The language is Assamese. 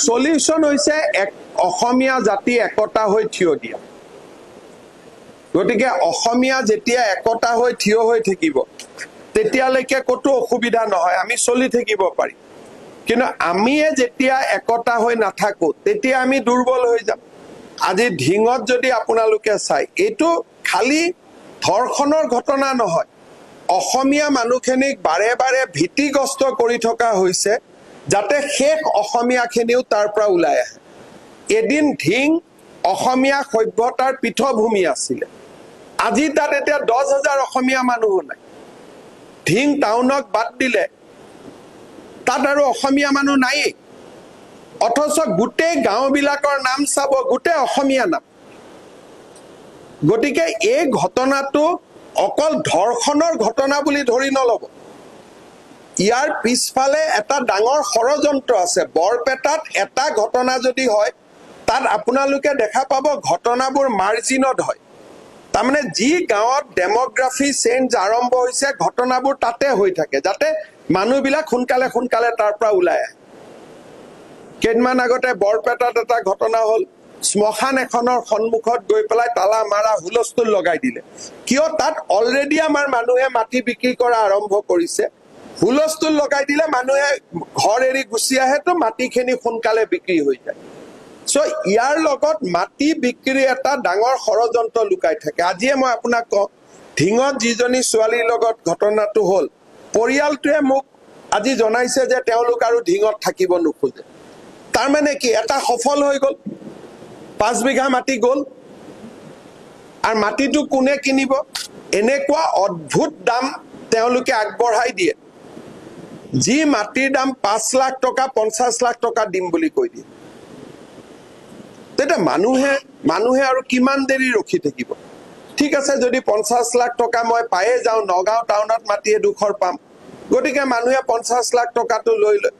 সলিউশন হৈছে অসমীয়া জাতি একতা হৈ থিয় দিয়া গতিকে অসমীয়া যেতিয়া একতা হৈ থিয় হৈ থাকিব তেতিয়ালৈকে কতো অসুবিধা নহয় আমি চলি থাকিব পাৰি কিন্তু আমিয়ে যেতিয়া একতা হৈ নাথাকো তেতিয়া আমি দুৰ্বল হৈ যাম আজি ঢিঙত যদি আপোনালোকে চাই এটো খালি ধৰ্ষণৰ ঘটনা নহয় অসমীয়া মানুহখিনিক বাৰে বাৰে ভীতিগ্ৰস্ত কৰি থকা হৈছে যাতে শেষ অসমীয়াখিনিও তাৰ পৰা ওলাই আহে এদিন ঢিং অসমীয়া সভ্যতাৰ পীঠভূমি আছিল আজি তাত এতিয়া 10,000 অসমীয়া মানুহ নাই ঢিং টাউনক বাদ দিলে তাত আৰু অসমীয়া মানুহ নাই অথচ গোটেই গাঁওবিলাকৰ নাম চাব গোটেই অসমীয়া নাম গতিকে এই ঘটনাটো অকল ধৰ্ষণৰ ঘটনা বুলি ধৰি নলব ইয়াৰ পিছফালে এটা ডাঙৰ ষড়যন্ত্ৰ আছে বৰপেটাত এটা ঘটনা যদি হয় তাত আপোনালোকে দেখা পাব ঘটনাবোৰ মাৰ্জিনত হয় তাৰমানে যি গাঁৱত ডেমোগ্ৰাফি চেঞ্জ আৰম্ভ হৈছে ঘটনাবোৰ তাতে হৈ থাকে যাতে মানুহবিলাক সোনকালে তাৰ পৰা ওলাই আহে কেইদিনমান আগতে বৰপেটাত এটা ঘটনা হ'ল শ্মশান এখনৰ সন্মুখত গৈ পেলাই তালা মাৰা হুলস্থুল লগাই দিলে কিয় তাত অলৰেডি আমাৰ মানুহে মাটি বিক্ৰী কৰা আৰম্ভ কৰিছে হুলস্থুল লগাই দিলে মানুহে ঘৰ এৰি গুচি আহে তো মাটিখিনি সোনকালে বিক্ৰী হৈ যায় সো ইয়াৰ লগত মাটি বিক্ৰী এটা ডাঙৰ ষড়যন্ত্ৰ লুকাই থাকে আজিয়ে মই আপোনাক কওঁ ঢিঙত যিজনী ছোৱালীৰ লগত ঘটনাটো হ'ল পৰিয়ালটোৱে মোক আজি জনাইছে যে তেওঁলোক আৰু ঢিঙত থাকিব নোখোজে তাৰ মানে কি এটা সফল হৈ গ'ল 5 বিঘা মাটি গ'ল আৰু মাটিটো কোনে কিনিব এনেকুৱা অদ্ভুত দাম তেওঁলোকে আগবঢ়াই দিয়ে যি মাটিৰ দাম 5 লাখ টকা 50 লাখ টকা দিম বুলি কৈ দিয়ে তেতিয়া মানুহে আৰু কিমান দেৰি ৰখি থাকিব ঠিক আছে যদি 50 লাখ টকা মই পায়ে যাওঁ নগাঁও টাউনত মাটি এডোখৰ পাম গতিকে মানুহে 50 লাখ টকাটো লৈ লয়